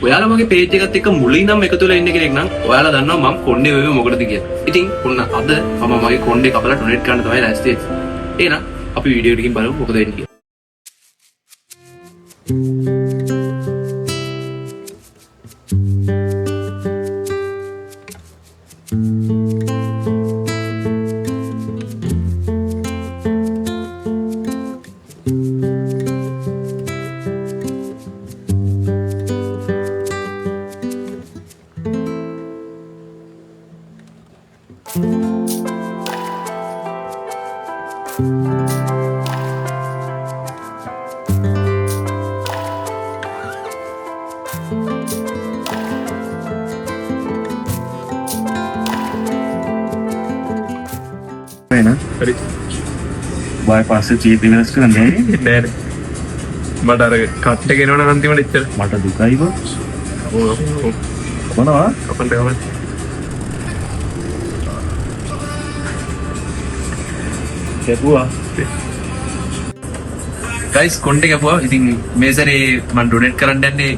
ඔයාලා මගේ පේජ් එකත් එක්ක මුලින් නම් එකතු වෙලා ඉන්න කෙනෙක් නම් ඔයාලා දන්නවා මම කොණ්ඩේ වෙවේ මොකටද කියලා. ඉතින් ඔන්න අද මම මගේ කොණ්ඩේ කපලා ඩොනේට් කරන්න තමයි ලෑස්ති වෙන්නේ. එහෙනම් අපි වීඩියෝ එකකින් බලමු මොකද වෙන්නේ කියලා. හරි බයි පස්සේ චීප් ඉන්වෙස්ට් කරන්නේ නෑ මට අර කට් එක එනවනම් අන්තිමට ඉච්චර මට දුකයි බෝ මොනවා අපන්ට ගමන් කැපුවා ගයිස් කොණ්ඩේ කැපුවා. ඉතින් මේ සැරේ මම ඩොනේට් කරන්න යන්නේ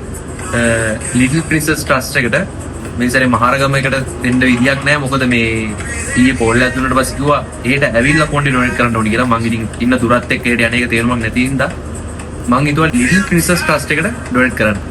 ලිටල් ප්‍රින්සස් ට්‍රස්ට් එකට. මේ සැරේ මහරගම එකට දෙන්න විදියක් නැහැ. මොකද මේ ඊයේ පොල් ඇතුළට පස්සේ කිව්වා ඒකට ඇවිල්ලා කොණ්ඩේ ඩොනේට් කරන්න ඕනේ කියලා. මම ඉතින් ඉන්න දුරත් එක්ක ඒකට යන්නේ තේරුමක් නැති හින්දා මම හිතුවා ලිටල් ප්‍රින්සස් ට්‍රස්ට් එකට ඩොනේට් කරන්න.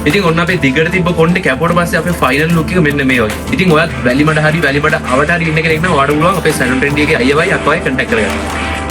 ඉතින් ඔන්න අපේ දිගට තිබ්බ කොණ්ඩේ කැපුවට පස්සේ අපේ ෆයිනල් ලුක් එක මෙන්න මේ වගේ. ඉතින් ඔයත් වැලිමඩ අවට හරි ඉන්න කෙනෙක් නම් ඔයාලට පුළුවන් අපේ සැලොන් ට්‍රෙන්ඩි එකේ අයියවයි අක්කවයි කන්ටැක්ට් කරගන්න.